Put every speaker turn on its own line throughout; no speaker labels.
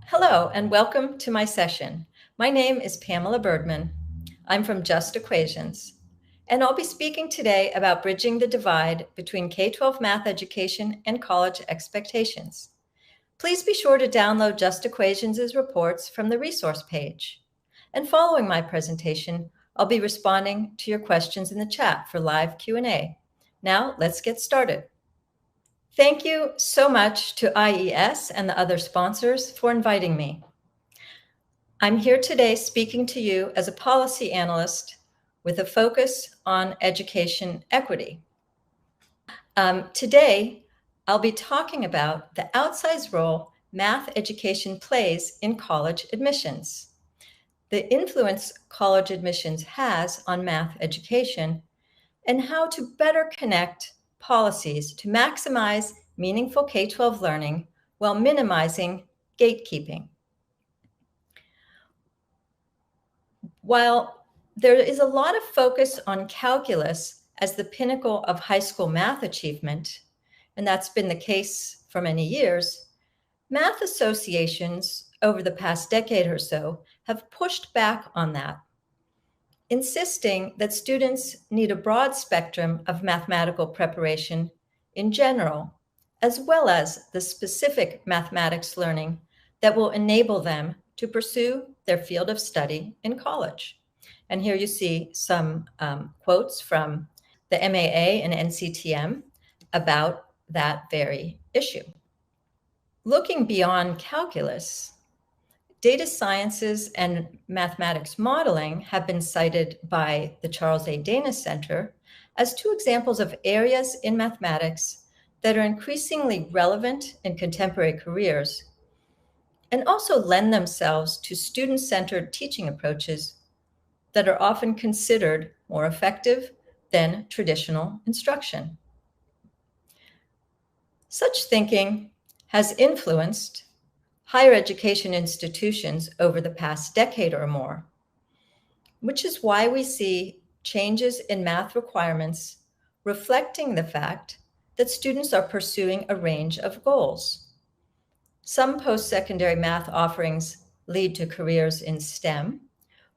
Hello, and welcome to my session. My name is Pamela Burdman. I'm from Just Equations, and I'll be speaking today about bridging the divide between K-12 math education and college expectations. Please be sure to download Just Equations' reports from the resource page. And following my presentation, I'll be responding to your questions in the chat for live Q&A. Now, let's get started. Thank you so much to IES and the other sponsors for inviting me. I'm here today speaking to you as a policy analyst with a focus on education equity. Today, I'll be talking about the outsized role math education plays in college admissions, the influence college admissions has on math education, and how to better connect policies to maximize meaningful K-12 learning while minimizing gatekeeping. While there is a lot of focus on calculus as the pinnacle of high school math achievement, and that's been the case for many years, math associations over the past decade or so have pushed back on that, insisting that students need a broad spectrum of mathematical preparation in general, as well as the specific mathematics learning that will enable them to pursue their field of study in college. And here you see some quotes from the MAA and NCTM about that very issue. Looking beyond calculus, data sciences and mathematics modeling have been cited by the Charles A. Dana Center as two examples of areas in mathematics that are increasingly relevant in contemporary careers and also lend themselves to student-centered teaching approaches that are often considered more effective than traditional instruction. Such thinking has influenced higher education institutions over the past decade or more, which is why we see changes in math requirements reflecting the fact that students are pursuing a range of goals. Some post-secondary math offerings lead to careers in STEM,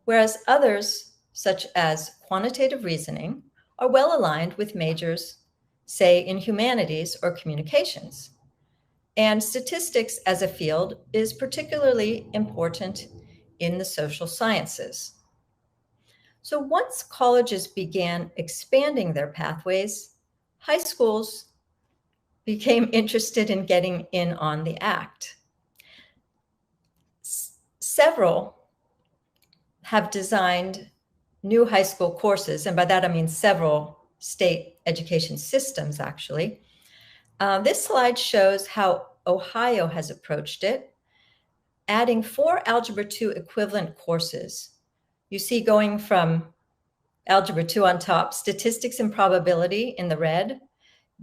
whereas others, such as quantitative reasoning, are well aligned with majors, say, in humanities or communications. And statistics as a field is particularly important in the social sciences. So once colleges began expanding their pathways, high schools became interested in getting in on the act. Several have designed new high school courses, and by that I mean several state education systems, actually. This slide shows how Ohio has approached it, adding 4 Algebra 2 equivalent courses. You see going from Algebra 2 on top, Statistics and Probability in the red,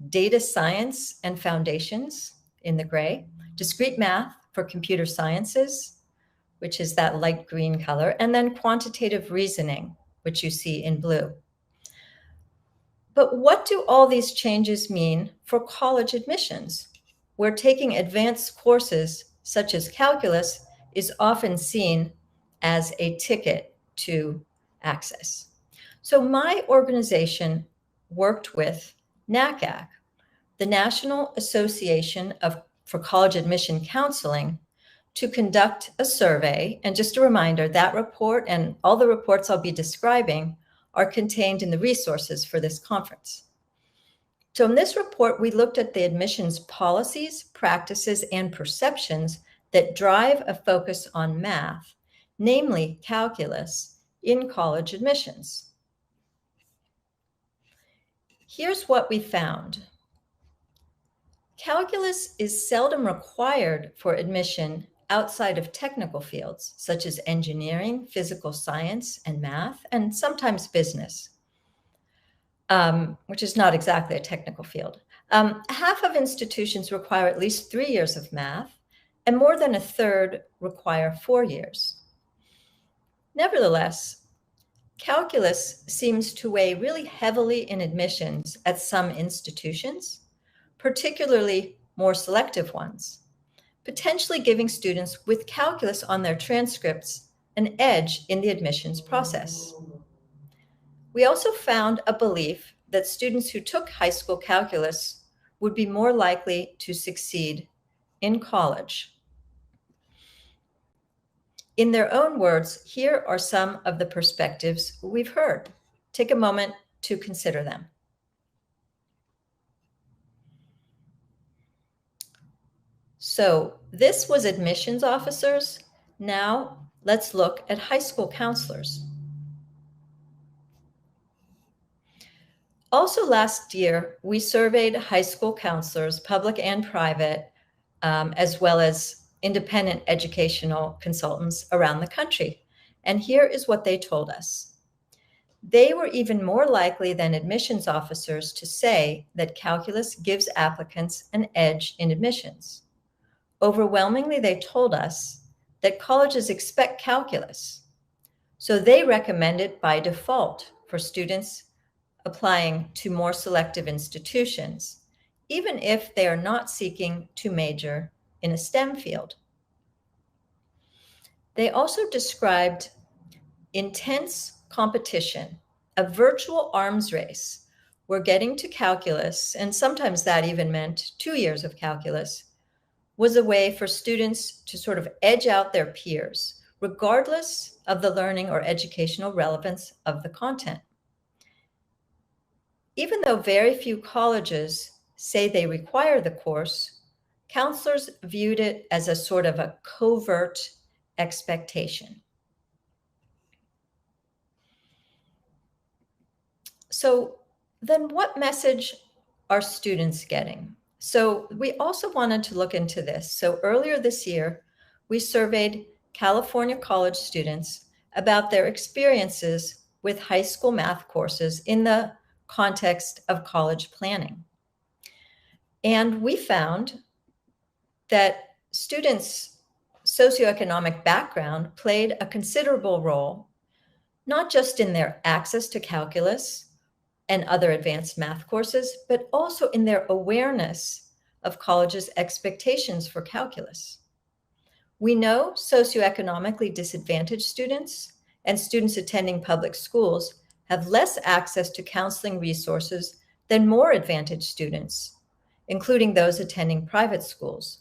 Data Science and Foundations in the gray, Discrete Math for Computer Sciences, which is that light green color, and then Quantitative Reasoning, which you see in blue. But what do all these changes mean for college admissions, where taking advanced courses such as calculus is often seen as a ticket to access? So my organization worked with NACAC, the National Association for College Admission Counseling, to conduct a survey. And just a reminder, that report and all the reports I'll be describing are contained in the resources for this conference. So in this report, we looked at the admissions policies, practices, and perceptions that drive a focus on math, namely calculus, in college admissions. Here's what we found. Calculus is seldom required for admission outside of technical fields, such as engineering, physical science, and math, and sometimes business, which is not exactly a technical field. Half of institutions require at least 3 years of math, and more than a third require 4 years. Nevertheless, calculus seems to weigh really heavily in admissions at some institutions, particularly more selective ones. potentially giving students with calculus on their transcripts an edge in the admissions process. We also found a belief that students who took high school calculus would be more likely to succeed in college. In their own words, here are some of the perspectives we've heard. Take a moment to consider them. So this was admissions officers. Now let's look at high school counselors. Also last year, we surveyed high school counselors, public and private, as well as independent educational consultants around the country. And here is what they told us. They were even more likely than admissions officers to say that calculus gives applicants an edge in admissions. Overwhelmingly, they told us that colleges expect calculus, so they recommend it by default for students applying to more selective institutions, even if they are not seeking to major in a STEM field. They also described intense competition, a virtual arms race where getting to calculus, and sometimes that even meant 2 years of calculus, was a way for students to sort of edge out their peers, regardless of the learning or educational relevance of the content. Even though very few colleges say they require the course, counselors viewed it as a sort of a covert expectation. So then what message are students getting? So we also wanted to look into this. So earlier this year, we surveyed California college students about their experiences with high school math courses in the context of college planning. And we found that students' socioeconomic background played a considerable role, not just in their access to calculus and other advanced math courses, but also in their awareness of college's expectations for calculus. We know socioeconomically disadvantaged students and students attending public schools have less access to counseling resources than more advantaged students, including those attending private schools.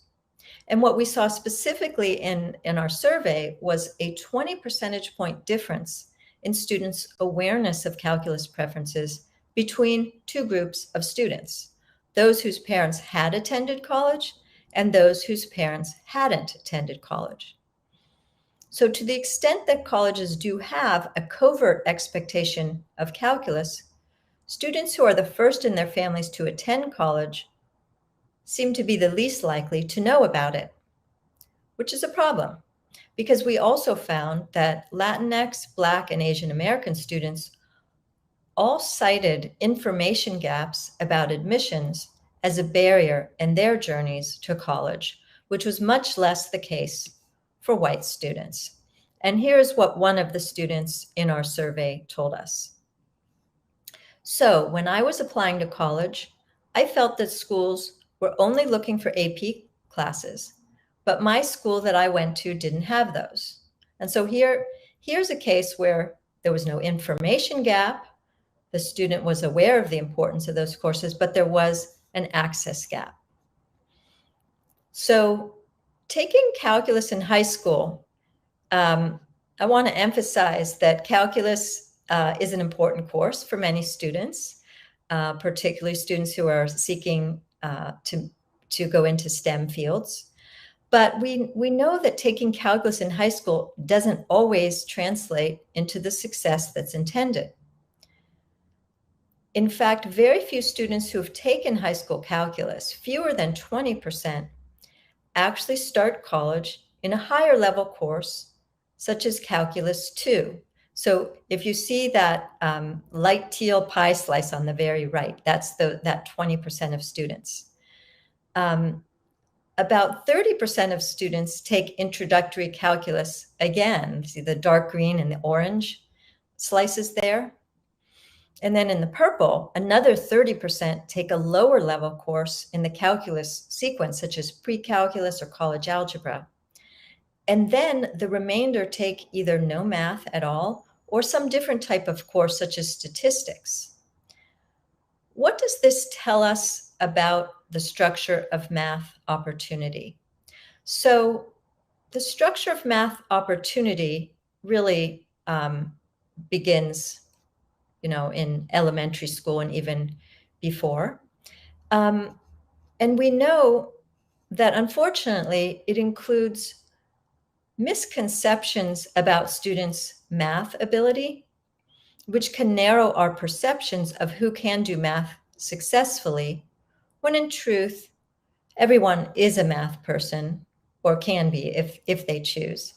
And what we saw specifically in our survey was a 20 percentage point difference in students' awareness of calculus preferences between two groups of students, those whose parents had attended college and those whose parents hadn't attended college. So to the extent that colleges do have a covert expectation of calculus, students who are the first in their families to attend college seem to be the least likely to know about it, which is a problem because we also found that Latinx, Black, and Asian American students all cited information gaps about admissions as a barrier in their journeys to college, which was much less the case for white students. And here's what one of the students in our survey told us. So when I was applying to college, I felt that schools were only looking for AP classes, but my school that I went to didn't have those. And so here's a case where there was no information gap. The student was aware of the importance of those courses, but there was an access gap. So taking calculus in high school, I want to emphasize that calculus is an important course for many students, particularly students who are seeking to go into STEM fields. But we know that taking calculus in high school doesn't always translate into the success that's intended. In fact, very few students who have taken high school calculus, fewer than 20%, actually start college in a higher level course, such as Calculus 2. So if you see that light teal pie slice on the very right, that's that 20% of students. About 30% of students take introductory calculus again. See the dark green and the orange slices there? And then in the purple, another 30% take a lower level course in the calculus sequence, such as pre-calculus or college algebra. And then the remainder take either no math at all or some different type of course, such as statistics. What does this tell us about the structure of math opportunity? So the structure of math opportunity really begins, in elementary school and even before. And we know that unfortunately it includes misconceptions about students' math ability, which can narrow our perceptions of who can do math successfully, when in truth, everyone is a math person, or can be if they choose.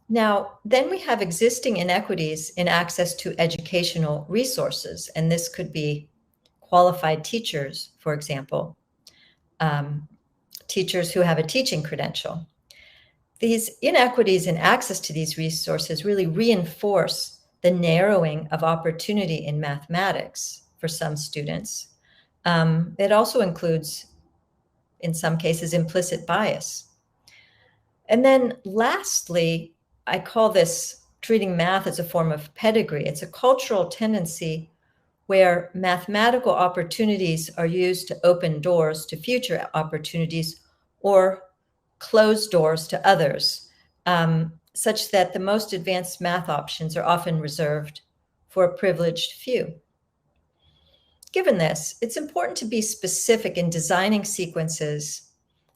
Now, then we have existing inequities in access to educational resources, and this could be qualified teachers, for example, teachers who have a teaching credential. These inequities in access to these resources really reinforce the narrowing of opportunity in mathematics for some students. It also includes, in some cases, implicit bias. And then lastly, I call this treating math as a form of pedigree. It's a cultural tendency where mathematical opportunities are used to open doors to future opportunities or close doors to others, such that the most advanced math options are often reserved for a privileged few. Given this, it's important to be specific in designing sequences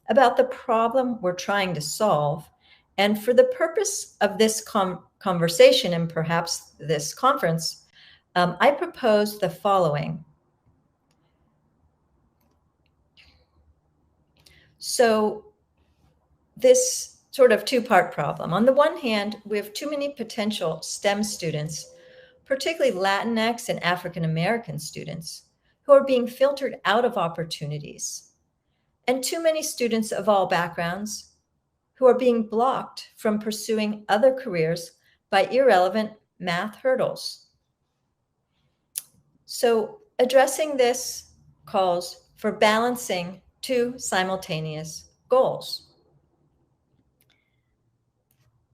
about the problem we're trying to solve. And for the purpose of this conversation and perhaps this conference, I propose the following. So this sort of two-part problem. On the one hand, we have too many potential STEM students, particularly Latinx and African American students, who are being filtered out of opportunities, and too many students of all backgrounds who are being blocked from pursuing other careers by irrelevant math hurdles. So addressing this calls for balancing two simultaneous goals.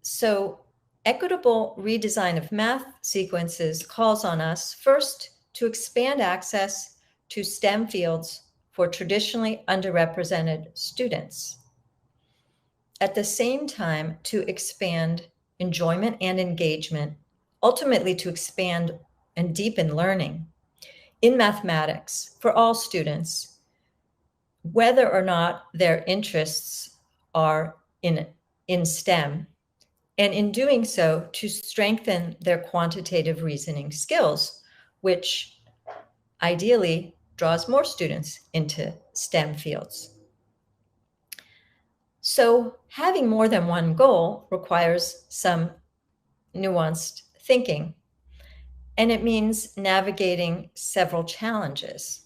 So equitable redesign of math sequences calls on us first to expand access to STEM fields for traditionally underrepresented students. At the same time, to expand enjoyment and engagement, ultimately to expand and deepen learning in mathematics for all students, whether or not their interests are in STEM, and in doing so, to strengthen their quantitative reasoning skills, which ideally draws more students into STEM fields. So having more than one goal requires some nuanced thinking, and it means navigating several challenges,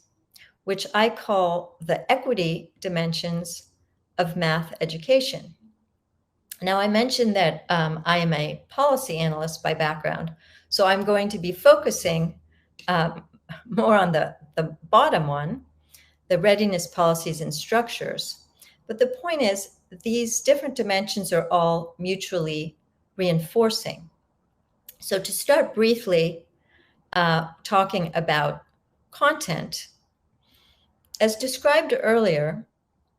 which I call the equity dimensions of math education. Now, I mentioned that I am a policy analyst by background, so I'm going to be focusing more on the bottom one, the readiness policies and structures. But the point is, these different dimensions are all mutually reinforcing. So to start briefly talking about content, as described earlier,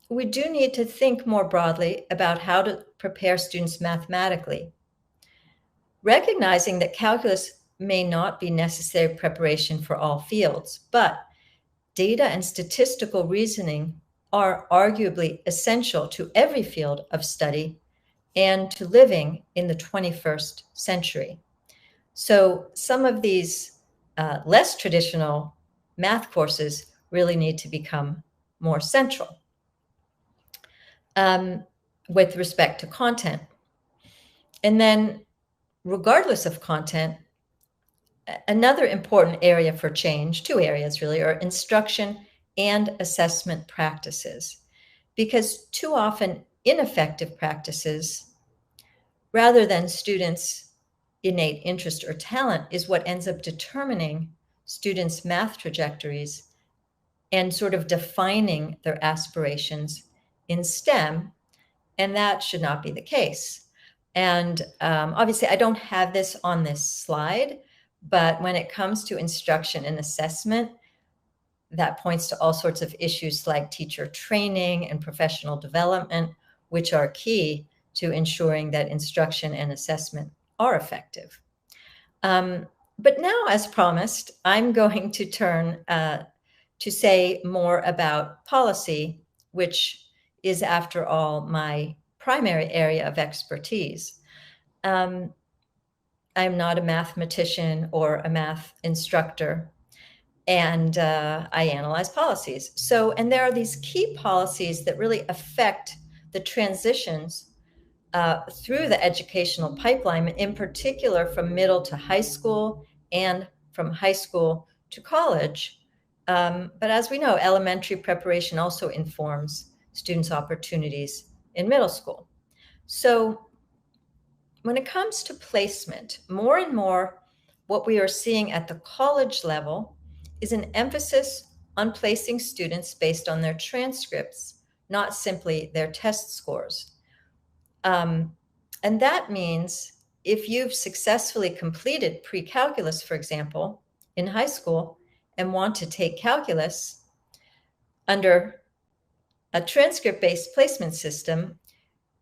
we do need to think more broadly about how to prepare students mathematically, recognizing that calculus may not be necessary preparation for all fields, but data and statistical reasoning are arguably essential to every field of study and to living in the 21st century. So some of these less traditional math courses really need to become more central. With respect to content. And then, regardless of content, another important area for change, two areas really, are instruction and assessment practices. Because too often ineffective practices, rather than students innate interest or talent is what ends up determining students' math trajectories and sort of defining their aspirations in STEM, and that should not be the case. And obviously, I don't have this on this slide, but when it comes to instruction and assessment, that points to all sorts of issues like teacher training and professional development, which are key to ensuring that instruction and assessment are effective. But now, as promised, I'm going to turn to say more about policy, which is, after all, my primary area of expertise. I'm not a mathematician or a math instructor, and I analyze policies. So, and there are these key policies that really affect the transitions through the educational pipeline, in particular from middle to high school and from high school to college. But as we know, elementary preparation also informs students' opportunities in middle school. So when it comes to placement, more and more what we are seeing at the college level is an emphasis on placing students based on their transcripts, not simply their test scores. And that means if you've successfully completed pre-calculus, for example, in high school and want to take calculus under a transcript-based placement system,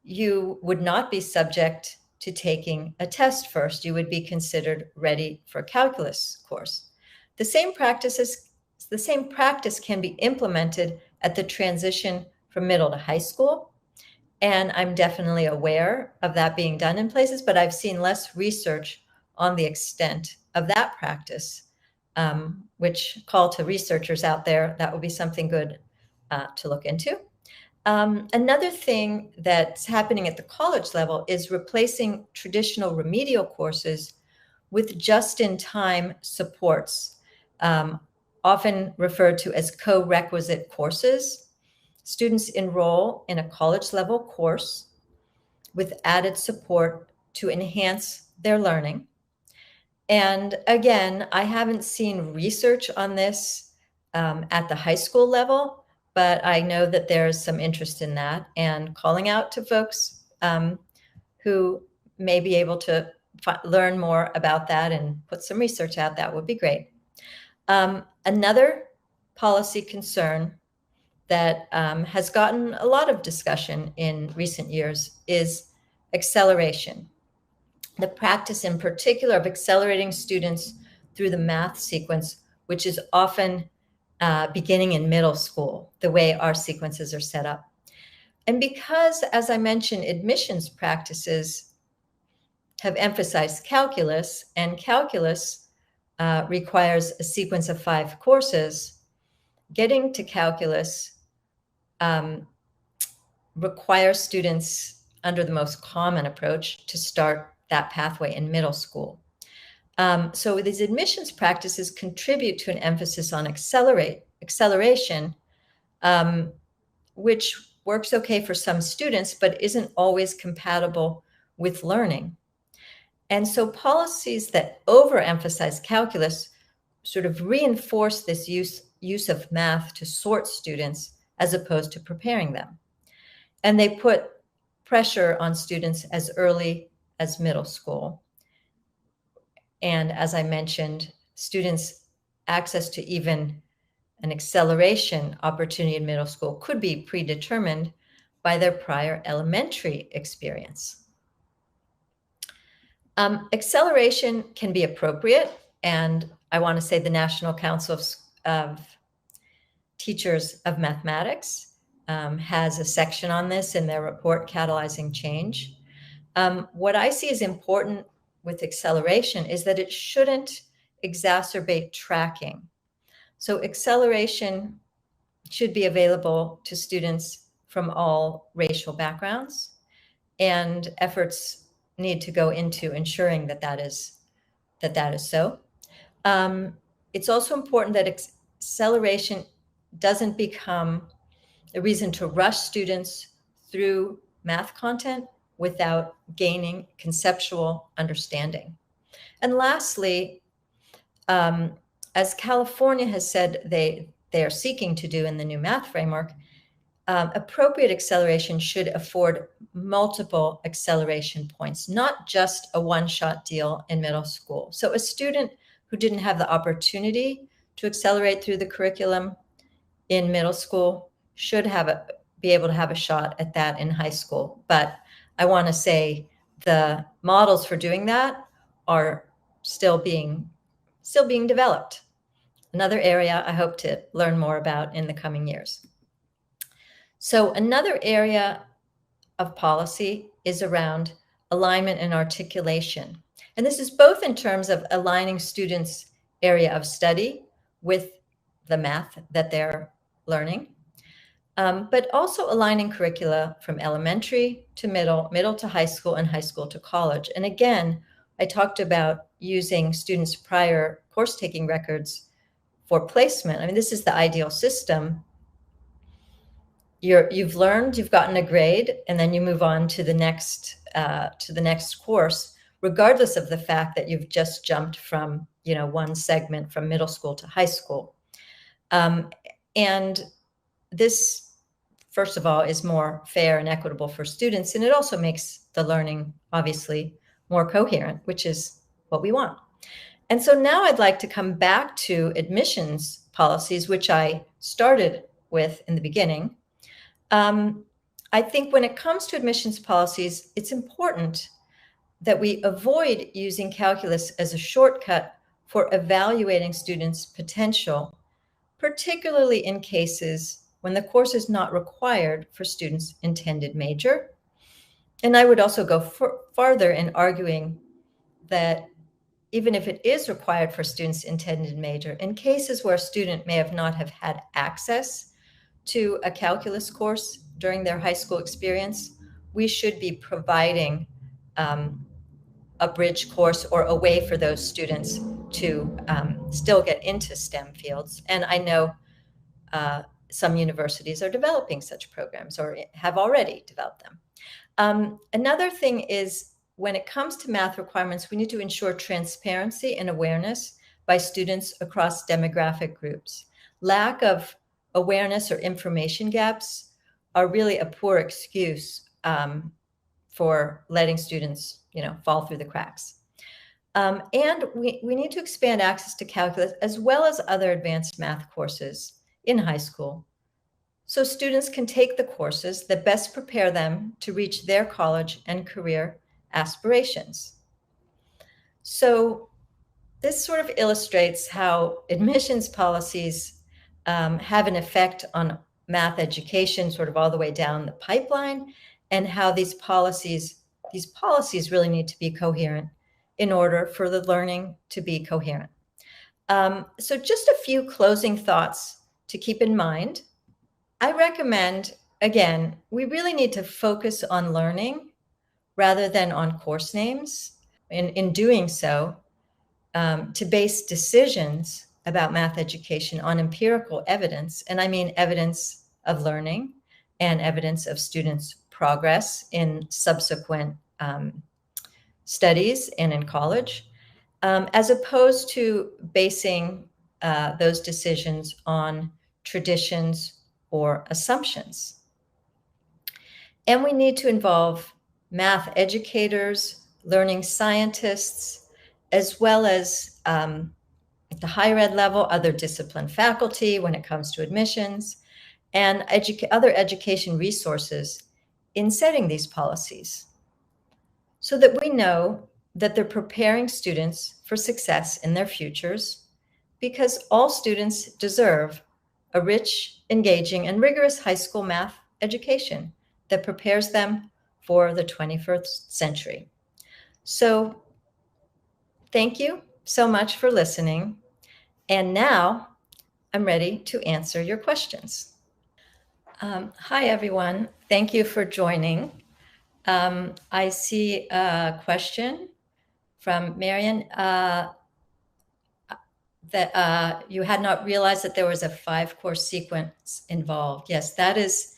you would not be subject to taking a test first. You would be considered ready for a calculus course. The same practice can be implemented at the transition from middle to high school. And I'm definitely aware of that being done in places, but I've seen less research on the extent of that practice, which call to researchers out there, that would be something good to look into. Another thing that's happening at the college level is replacing traditional remedial courses with just-in-time supports, often referred to as co-requisite courses. Students enroll in a college-level course with added support to enhance their learning. And again, I haven't seen research on this at the high school level, but I know that there's some interest in that, and calling out to folks who may be able to learn more about that and put some research out, that would be great. Another policy concern that has gotten a lot of discussion in recent years is acceleration. The practice in particular of accelerating students through the math sequence, which is often beginning in middle school, the way our sequences are set up. And because, as I mentioned, admissions practices have emphasized calculus, and calculus requires a sequence of 5 courses, getting to calculus requires students, under the most common approach, to start that pathway in middle school. So these admissions practices contribute to an emphasis on acceleration, which works okay for some students, but isn't always compatible with learning. And so policies that overemphasize calculus sort of reinforce this use of math to sort students as opposed to preparing them. And they put pressure on students as early as middle school. And as I mentioned, students' access to even an acceleration opportunity in middle school could be predetermined by their prior elementary experience. Acceleration can be appropriate, and I want to say the National Council of Teachers of Mathematics has a section on this in their report, Catalyzing Change. What I see as important with acceleration is that it shouldn't exacerbate tracking. So acceleration should be available to students from all racial backgrounds, and efforts need to go into ensuring that that is so. It's also important that acceleration doesn't become a reason to rush students through math content without gaining conceptual understanding. And lastly, as California has said they are seeking to do in the new math framework, appropriate acceleration should afford multiple acceleration points, not just a one-shot deal in middle school. So a student who didn't have the opportunity to accelerate through the curriculum in middle school should be able to have a shot at that in high school. But I want to say the models for doing that are still being developed. Another area I hope to learn more about in the coming years. So another area of policy is around alignment and articulation. And this is both in terms of aligning students' area of study with the math that they're learning, but also aligning curricula from elementary to middle to high school, and high school to college. And again, I talked about using students' prior course taking records for placement. I mean, this is the ideal system. You've learned, you've gotten a grade, and then you move on to the next course, regardless of the fact that you've just jumped from one segment from middle school to high school. And this, first of all, is more fair and equitable for students, and it also makes the learning obviously more coherent, which is what we want. And so now I'd like to come back to admissions policies, which I started with in the beginning. I think when it comes to admissions policies, it's important that we avoid using calculus as a shortcut for evaluating students' potential, particularly in cases when the course is not required for students' intended major. And I would also go farther in arguing that even if it is required for students' intended major, in cases where a student may not have had access to a calculus course during their high school experience, we should be providing a bridge course or a way for those students to still get into STEM fields. And I know some universities are developing such programs or have already developed them. Another thing is, when it comes to math requirements, we need to ensure transparency and awareness by students across demographic groups. Lack of awareness or information gaps are really a poor excuse for letting students, fall through the cracks. And we need to expand access to calculus as well as other advanced math courses in high school, so students can take the courses that best prepare them to reach their college and career aspirations. So this sort of illustrates how admissions policies have an effect on math education, sort of all the way down the pipeline, and how these policies really need to be coherent in order for the learning to be coherent. So just a few closing thoughts to keep in mind. I recommend, again, we really need to focus on learning rather than on course names. In doing so, to base decisions about math education on empirical evidence, and I mean evidence of learning and evidence of students' progress in subsequent studies and in college, as opposed to basing those decisions on traditions or assumptions. And we need to involve math educators, learning scientists, as well as at the higher ed level, other discipline faculty when it comes to admissions, and other education resources in setting these policies, so that we know that they're preparing students for success in their futures, because all students deserve a rich, engaging, and rigorous high school math education that prepares them for the 21st century. So thank you so much for listening. And now I'm ready to answer your questions. Hi, everyone. Thank you for joining. I see a question from Marion that you had not realized that there was a 5-course sequence involved. Yes, that is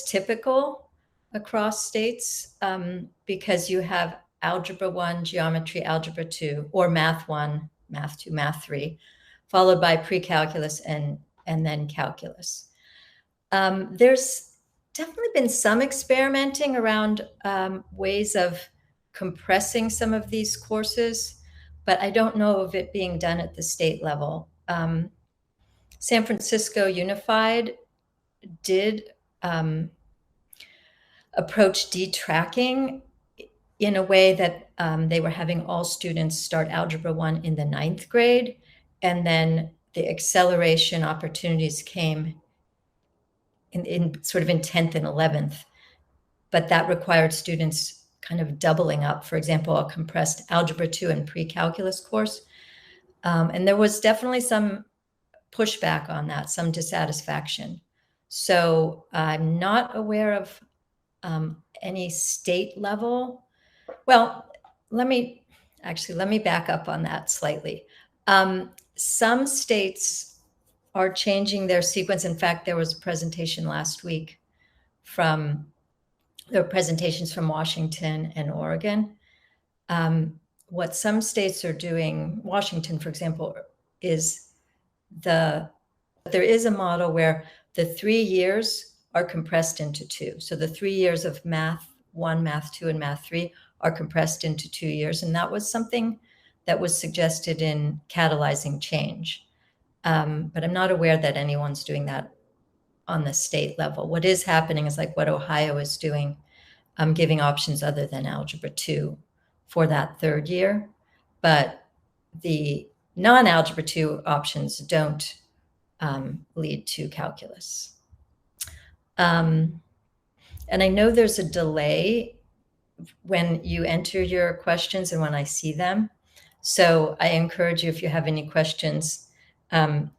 typical across states because you have Algebra 1, Geometry, Algebra 2, or Math 1, Math 2, Math 3, followed by pre-calculus and then calculus. There's definitely been some experimenting around ways of compressing some of these courses, but I don't know of it being done at the state level. San Francisco Unified did approach detracking in a way that they were having all students start Algebra 1 in the 9th grade, and then the acceleration opportunities came in sort of in 10th and 11th. But that required students kind of doubling up, for example, a compressed Algebra 2 and pre-calculus course. And there was definitely some pushback on that, some dissatisfaction. So I'm not aware of any state level. Well, let me back up on that slightly. Some states are changing their sequence. In fact, there was a presentation last week there were presentations from Washington and Oregon. What some states are doing, Washington, for example, is there is a model where the 3 years are compressed into 2. So the 3 years of Math 1, Math 2, and Math 3 are compressed into 2 years. And that was something that was suggested in Catalyzing Change. But I'm not aware that anyone's doing that on the state level. What is happening is like what Ohio is doing, giving options other than Algebra 2 for that 3rd year. But the non-Algebra 2 options don't lead to calculus. And I know there's a delay when you enter your questions and when I see them. So I encourage you, if you have any questions,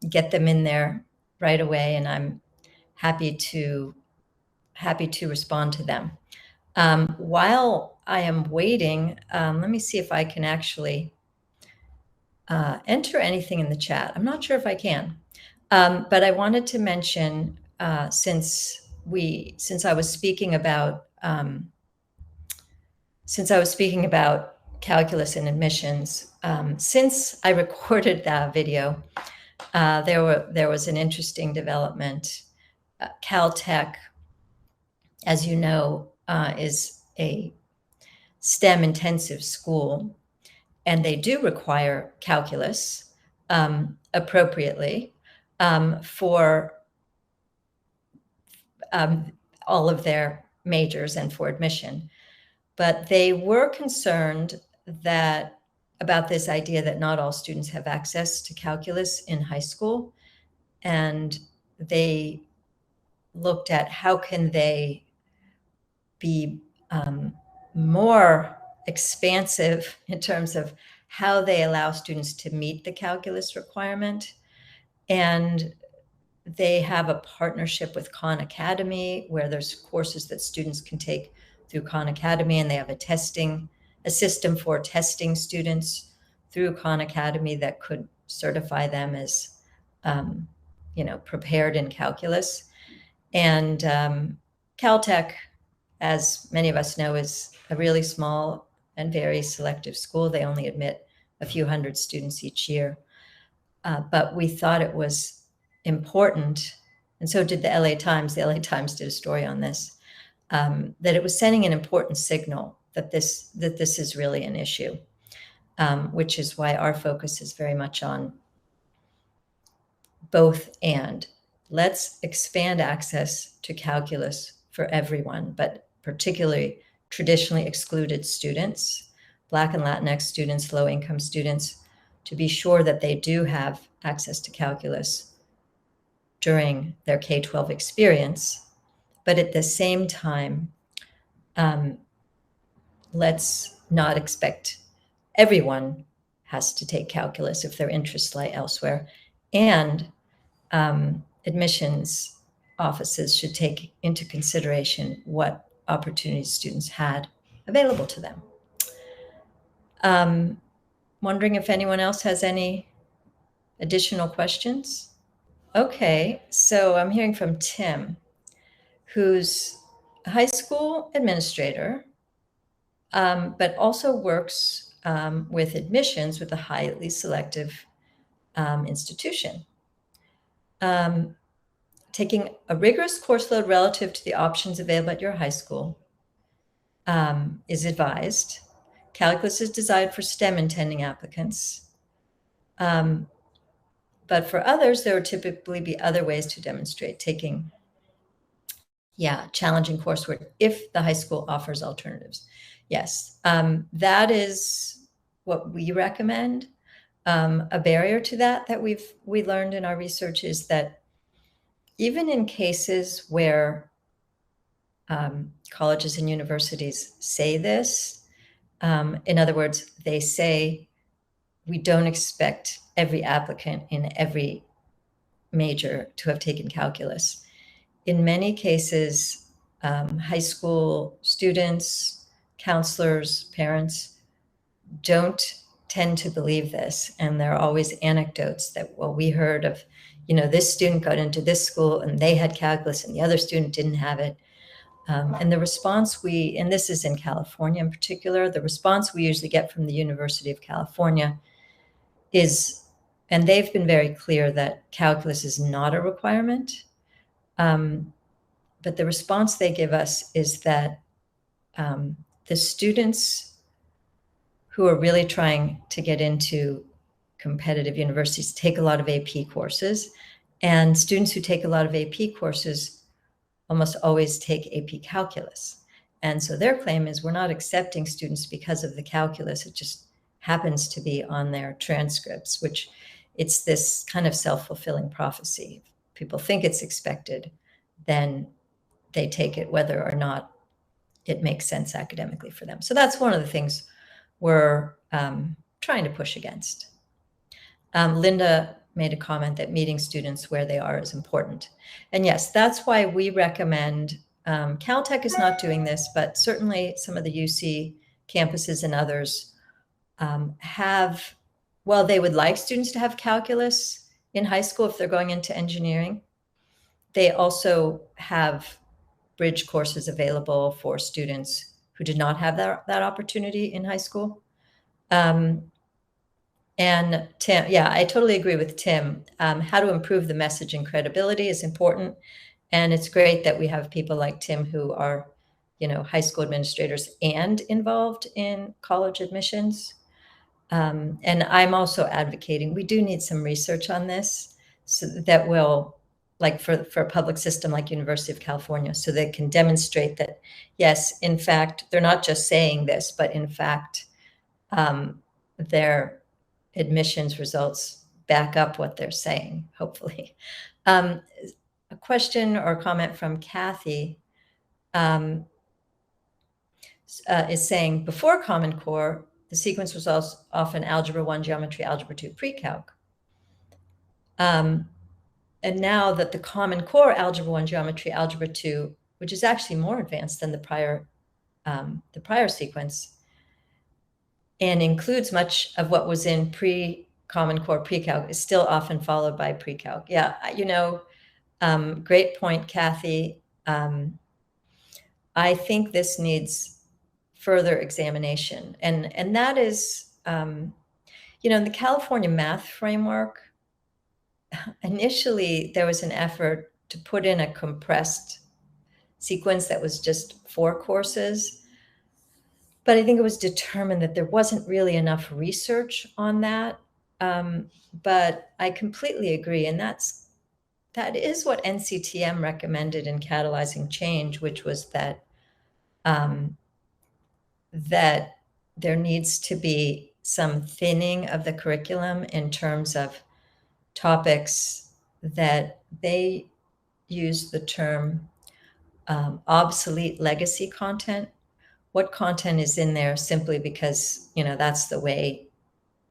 get them in there right away, and I'm happy to respond to them. While I am waiting, let me see if I can actually enter anything in the chat. I'm not sure if I can, but I wanted to mention, since I was speaking about calculus and admissions, since I recorded that video, there was an interesting development. Caltech, as you know, is a STEM intensive school, and they do require calculus appropriately for all of their majors and for admission. But they were concerned about this idea that not all students have access to calculus in high school, and they looked at how can they be more expansive in terms of how they allow students to meet the calculus requirement. And they have a partnership with Khan Academy where there's courses that students can take through Khan Academy, and they have a system for testing students through Khan Academy that could certify them as prepared in calculus. And Caltech, as many of us know, is a really small and very selective school. They only admit a few hundred students each year. But we thought it was important, and so did the LA Times. The LA Times did a story on this, that it was sending an important signal that this is really an issue, which is why our focus is very much on both and. Let's expand access to calculus for everyone, but particularly traditionally excluded students, Black and Latinx students, low-income students, to be sure that they do have access to calculus during their K-12 experience. But at the same time, let's not expect everyone has to take calculus if their interests lie elsewhere. And admissions offices should take into consideration what opportunities students had available to them. Wondering if anyone else has any additional questions? Okay, so I'm hearing from Tim, who's a high school administrator, but also works with admissions with a highly selective institution. Taking a rigorous course load relative to the options available at your high school is advised. Calculus is designed for STEM intending applicants. But for others, there would typically be other ways to demonstrate taking, challenging coursework if the high school offers alternatives. Yes, that is what we recommend. A barrier to that we learned in our research is that even in cases where colleges and universities say this, in other words, they say, we don't expect every applicant in every major to have taken calculus. In many cases, high school students, counselors, parents don't tend to believe this. And there are always anecdotes that, well, we heard of, this student got into this school and they had calculus and the other student didn't have it. And the response and this is in California in particular, the response we usually get from the University of California is, and they've been very clear that calculus is not a requirement. But the response they give us is that the students who are really trying to get into competitive universities take a lot of AP courses, and students who take a lot of AP courses almost always take AP calculus. And so their claim is, we're not accepting students because of the calculus. It just happens to be on their transcripts, which it's this kind of self-fulfilling prophecy. People think it's expected, then they take it whether or not it makes sense academically for them. So that's one of the things we're trying to push against. Linda made a comment that meeting students where they are is important. And yes, that's why we recommend, Caltech is not doing this, but certainly some of the UC campuses and others they would like students to have calculus in high school if they're going into engineering. They also have bridge courses available for students who did not have that opportunity in high school. And Tim, I totally agree with Tim. How to improve the message and credibility is important. And it's great that we have people like Tim who are, high school administrators and involved in college admissions. And I'm also advocating, we do need some research on this so that will, like for a public system like University of California, so they can demonstrate that, yes, in fact, they're not just saying this, but in fact, their admissions results back up what they're saying, hopefully. A question or comment from Kathy is saying, before Common Core, the sequence was also often Algebra 1, Geometry, Algebra 2, PreK. And now that the Common Core Algebra 1, Geometry, Algebra 2, which is actually more advanced than the prior sequence, and includes much of what was in pre-Common Core pre-calc, is still often followed by pre-calc. Yeah, great point, Kathy. I think this needs further examination. And that is, in the California math framework, initially there was an effort to put in a compressed sequence that was just 4 courses. But I think it was determined that there wasn't really enough research on that. But I completely agree. And that is what NCTM recommended in catalyzing change, which was that that there needs to be some thinning of the curriculum in terms of topics that they use the term obsolete legacy content. What content is in there simply because, that's the way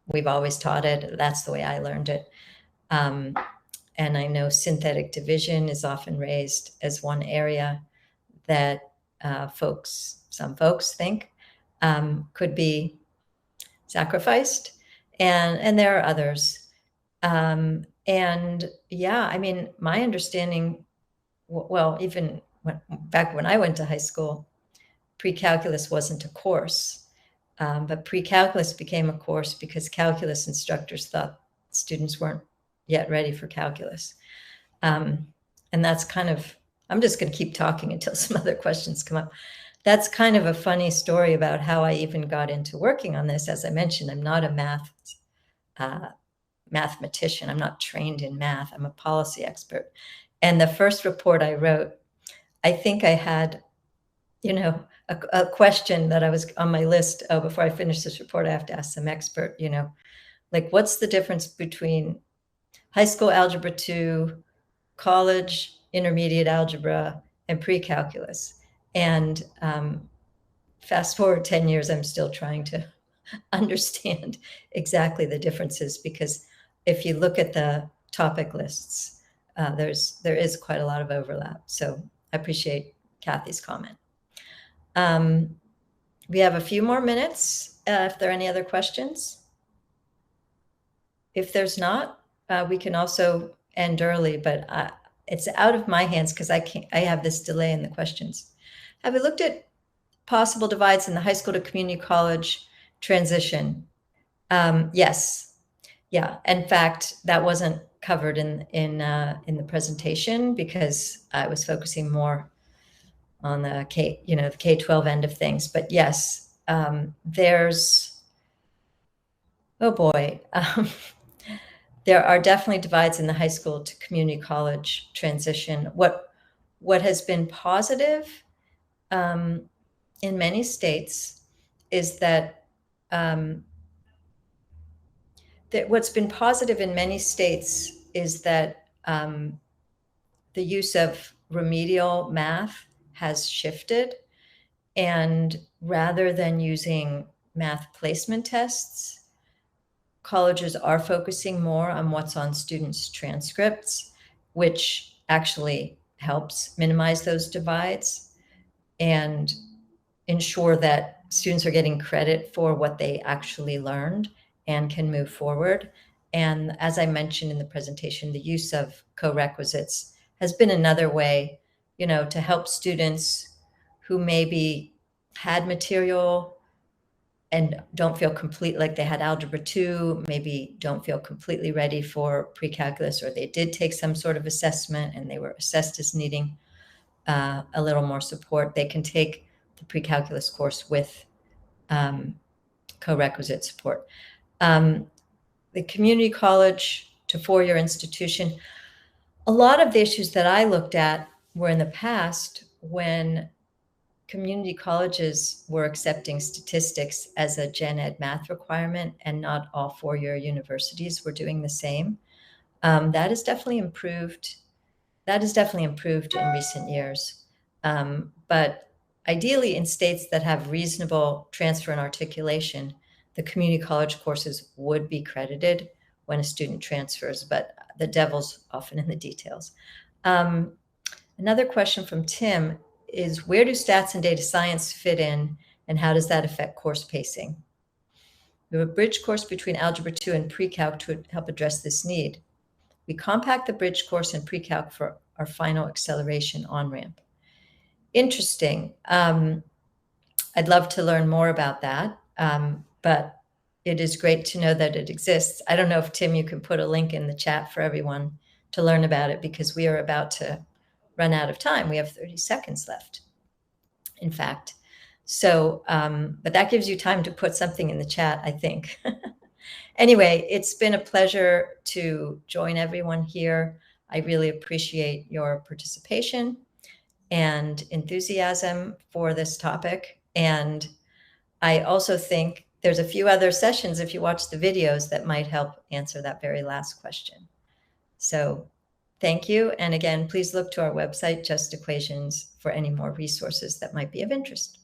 we've always taught it. That's the way I learned it. And I know synthetic division is often raised as one area that some folks think could be sacrificed. And there are others. And my understanding, even back when I went to high school, pre-calculus wasn't a course, but pre-calculus became a course because calculus instructors thought students weren't yet ready for calculus. And that's kind of, I'm just going to keep talking until some other questions come up. That's kind of a funny story about how I even got into working on this. As I mentioned, I'm not a mathematician. I'm not trained in math. I'm a policy expert. And the first report I wrote, I think I had, a question that I was on my list. Oh, before I finish this report, I have to ask some expert, like what's the difference between high school algebra 2, college intermediate algebra, and pre-calculus? And fast forward 10 years, I'm still trying to understand exactly the differences, because if you look at the topic lists, there is quite a lot of overlap. So I appreciate Kathy's comment. We have a few more minutes if there are any other questions. If there's not, we can also end early, but it's out of my hands because I have this delay in the questions. Have we looked at possible divides in the high school to community college transition? Yes. Yeah. In fact, that wasn't covered in the presentation because I was focusing more on the the K-12 end of things. But yes, there's, oh boy, there are definitely divides in the high school to community college transition. What has been positive in many states is that what's been positive in many states is that the use of remedial math has shifted, and rather than using math placement tests, colleges are focusing more on what's on students' transcripts, which actually helps minimize those divides and ensure that students are getting credit for what they actually learned and can move forward. And as I mentioned in the presentation, the use of co-requisites has been another way, to help students who maybe had material and don't feel complete, like they had algebra 2, maybe don't feel completely ready for pre-calculus, or they did take some sort of assessment and they were assessed as needing a little more support. They can take the pre-calculus course with co-requisite support. The community college to four-year institution, a lot of the issues that I looked at were in the past when community colleges were accepting statistics as a gen ed math requirement, and not all four-year universities were doing the same. That has definitely improved. That has definitely improved in recent years. But ideally, in states that have reasonable transfer and articulation, the community college courses would be credited when a student transfers, but the devil's often in the details. Another question from Tim is, where do stats and data science fit in, and how does that affect course pacing? We have a bridge course between Algebra 2 and Pre-Calc to help address this need. We compact the bridge course and Pre-Calc for our final acceleration on-ramp. Interesting. I'd love to learn more about that, but it is great to know that it exists. I don't know if, Tim, you can put a link in the chat for everyone to learn about it, because we are about to run out of time. We have 30 seconds left, in fact. So, but that gives you time to put something in the chat, I think. Anyway, it's been a pleasure to join everyone here. I really appreciate your participation and enthusiasm for this topic. And I also think there's a few other sessions, if you watch the videos, that might help answer that very last question. So thank you. And again, please look to our website, Just Equations, for any more resources that might be of interest.